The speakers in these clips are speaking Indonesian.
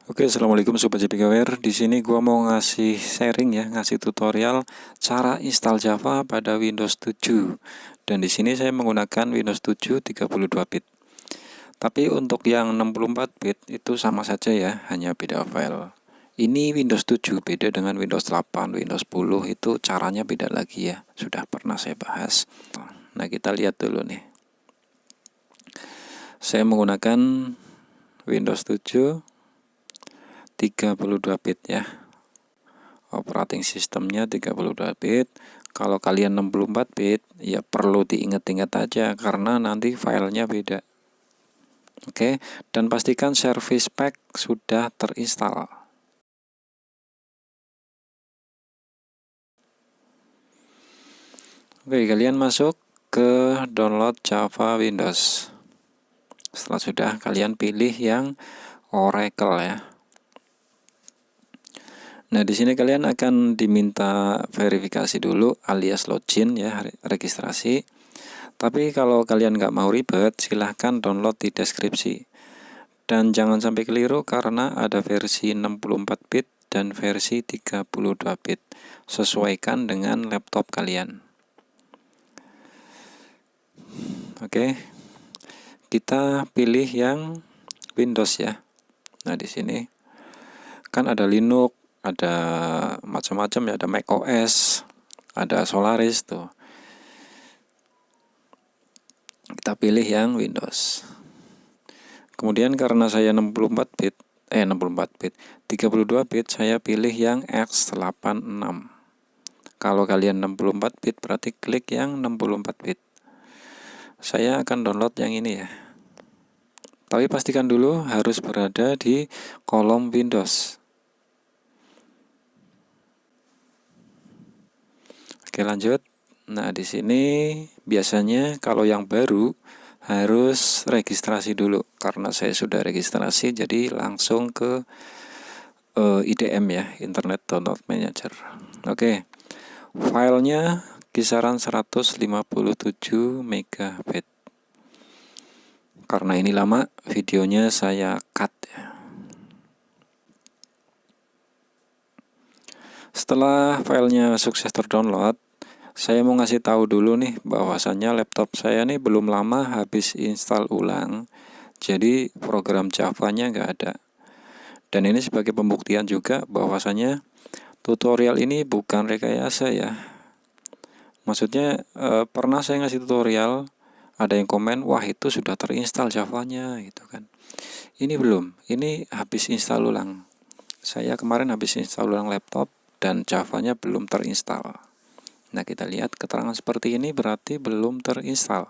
Oke, assalamualaikum sobat JDKWR. Di sini gua mau ngasih sharing ya, ngasih tutorial cara install Java pada Windows 7. Dan di sini saya menggunakan Windows 7 32 bit. Tapi untuk yang 64 bit itu sama saja ya, hanya beda file. Ini Windows 7 beda dengan Windows 8, Windows 10 itu caranya beda lagi ya. Sudah pernah saya bahas. Nah, kita lihat dulu nih. Saya menggunakan Windows 7 32 bit ya. Operating sistemnya 32 bit. Kalau kalian 64 bit ya perlu diingat-ingat aja karena nanti filenya beda. Oke, dan pastikan service pack sudah terinstall. Oke, kalian masuk ke download Java Windows. Setelah sudah, kalian pilih yang Oracle ya. Nah, di sini kalian akan diminta verifikasi dulu alias login ya, registrasi. Tapi kalau kalian nggak mau ribet, silahkan download di deskripsi. Dan jangan sampai keliru karena ada versi 64 bit dan versi 32 bit. Sesuaikan dengan laptop kalian. Oke. Kita pilih yang Windows ya. Nah, di sini kan ada Linux, ada macam-macam ya, ada macOS, ada Solaris tuh. Kita pilih yang Windows. Kemudian karena saya 64 bit, 32 bit saya pilih yang X86. Kalau kalian 64 bit berarti klik yang 64 bit. Saya akan download yang ini ya. Tapi pastikan dulu harus berada di kolom Windows. Oke, lanjut. Nah, di sini biasanya kalau yang baru harus registrasi dulu. Karena saya sudah registrasi, jadi langsung ke IDM ya, Internet Download Manager. Oke, filenya kisaran 157 MB. Karena ini lama, videonya saya cut ya. Setelah filenya sukses terdownload, saya mau ngasih tahu dulu nih bahwasannya laptop saya nih belum lama habis install ulang. Jadi program Java-nya nggak ada. Dan ini sebagai pembuktian juga bahwasannya tutorial ini bukan rekayasa ya. Maksudnya pernah saya ngasih tutorial, ada yang komen, wah itu sudah terinstall Java-nya gitu kan. Ini belum, ini habis install ulang. Saya kemarin habis install ulang laptop dan Java-nya belum terinstall. Nah, kita lihat keterangan seperti ini berarti belum terinstall.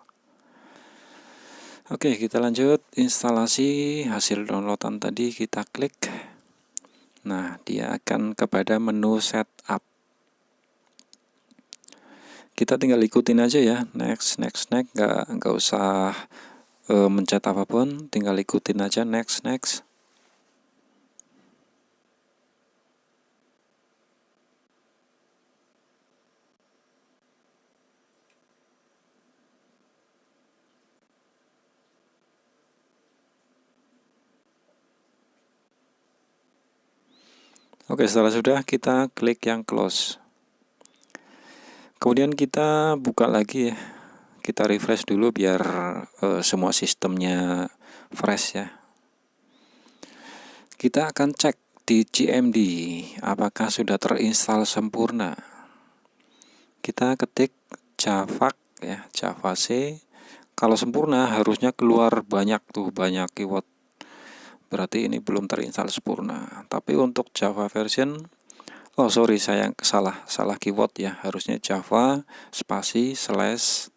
Oke, kita lanjut instalasi hasil downloadan tadi, kita klik. Nah, dia akan kepada menu setup. Kita tinggal ikutin aja ya, next, nggak usah mencet apapun, tinggal ikutin aja next. Oke, setelah sudah kita klik yang close. Kemudian kita buka lagi ya. Kita refresh dulu biar semua sistemnya fresh ya. Kita akan cek di CMD apakah sudah terinstall sempurna. Kita ketik Java ya, Java C. Kalau sempurna harusnya keluar banyak keyword. Berarti ini belum terinstall sempurna. Tapi untuk Java version, saya salah keyword ya. Harusnya Java spasi slash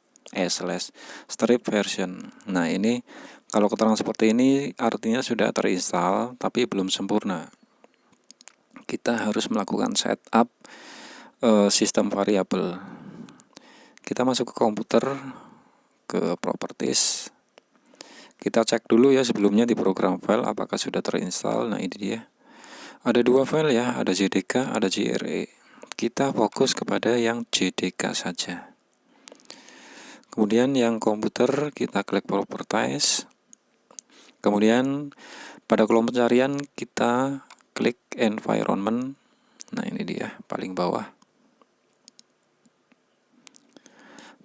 strip version. Nah, ini kalau keterangan seperti ini artinya sudah terinstall tapi belum sempurna. Kita harus melakukan setup sistem variabel. Kita masuk ke komputer, ke properties. Kita cek dulu ya sebelumnya di program file apakah sudah terinstall. Nah, ini dia. Ada dua file ya, ada JDK, ada JRE. Kita fokus kepada yang JDK saja. Kemudian yang komputer kita klik properties. Kemudian pada kolom pencarian kita klik environment. Nah, ini dia paling bawah.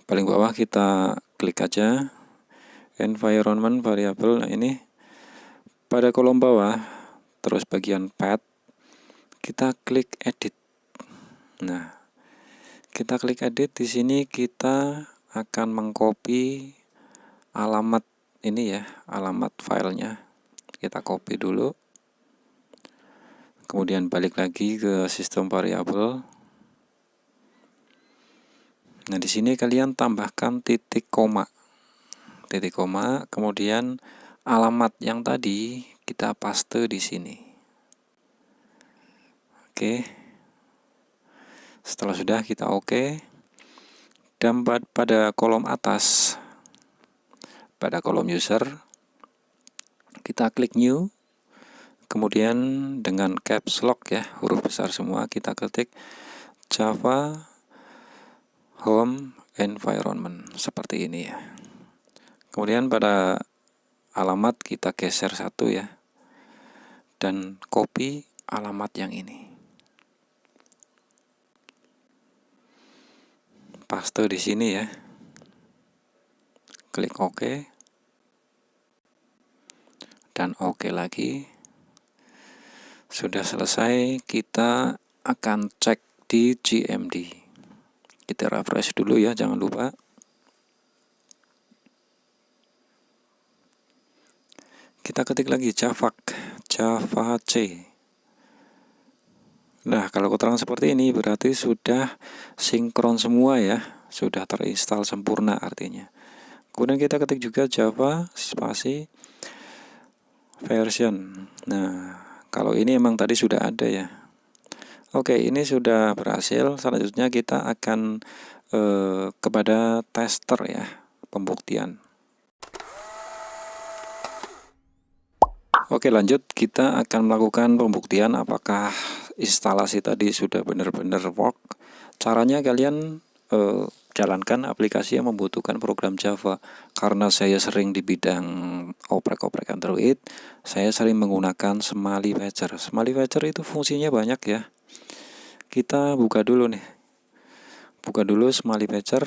Paling bawah kita klik aja environment variable. Nah, ini pada kolom bawah, terus bagian path kita klik edit. Nah, kita klik edit, di sini kita akan mengcopy alamat ini ya, alamat filenya. Kita copy dulu. Kemudian balik lagi ke sistem variabel. Nah, di sini kalian tambahkan titik koma. Titik koma, kemudian alamat yang tadi kita paste di sini. Oke. Setelah sudah kita oke. Dan pada kolom atas, pada kolom user, kita klik new. Kemudian dengan caps lock ya, huruf besar semua, kita ketik Java Home Environment seperti ini ya. Kemudian pada alamat kita geser satu ya, dan copy alamat yang ini. Paste di sini ya. Klik OK. Dan OK lagi. Sudah selesai, kita akan cek di GMD. Kita refresh dulu ya, jangan lupa. Kita ketik lagi Java C. Nah, kalau keterangan seperti ini berarti sudah sinkron semua ya, sudah terinstall sempurna artinya. Kemudian kita ketik juga Java spasi version. Nah, kalau ini emang tadi sudah ada ya. Oke, ini sudah berhasil. Selanjutnya kita akan kepada tester ya, pembuktian. Oke, lanjut, kita akan melakukan pembuktian apakah instalasi tadi sudah benar-benar work. Caranya kalian jalankan aplikasi yang membutuhkan program Java. Karena saya sering di bidang oprek-oprek Android, saya sering menggunakan Smiley Patcher. Smiley Patcher itu fungsinya banyak ya. Kita buka dulu nih. Buka dulu Smiley Patcher.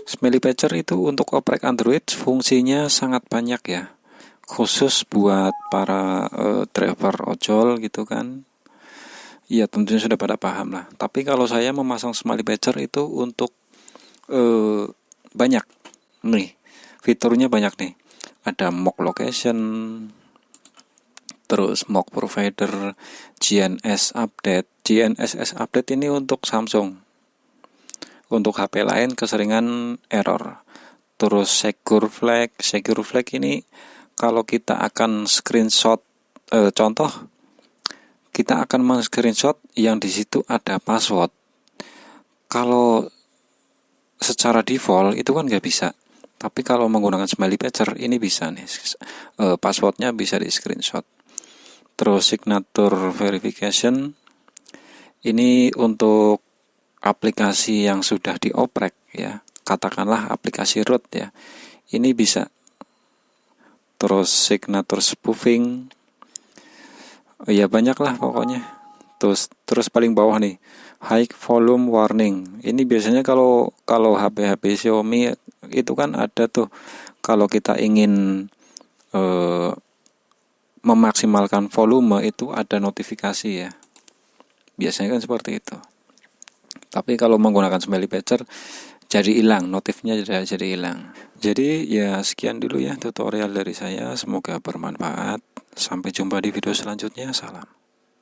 Smiley Patcher itu untuk oprek Android fungsinya sangat banyak ya. Khusus buat para driver ojol gitu kan. Ya tentunya sudah pada paham lah. Tapi kalau saya memasang Smiley Patcher itu untuk banyak nih. Fiturnya banyak nih. Ada mock location, terus mock provider, GNS update. GNSS update ini untuk Samsung. Untuk HP lain keseringan error. Terus secure flag ini kalau kita akan screenshot contoh, kita akan men-screenshot yang di situ ada password. Kalau secara default itu kan nggak bisa. Tapi kalau menggunakan Smiley Patcher ini bisa nih. Passwordnya bisa di screenshot. Terus signature verification ini untuk aplikasi yang sudah dioprek ya, katakanlah aplikasi root ya, ini bisa. Terus signature spoofing, ya banyak lah pokoknya. Terus paling bawah nih, high volume warning. Ini biasanya kalau HP Xiaomi itu kan ada tuh, kalau kita ingin memaksimalkan volume itu ada notifikasi ya. Biasanya kan seperti itu. Tapi kalau menggunakan Smiley Patcher jadi hilang, notifnya jadi hilang. Jadi ya sekian dulu ya tutorial dari saya, semoga bermanfaat. Sampai jumpa di video selanjutnya. Salam.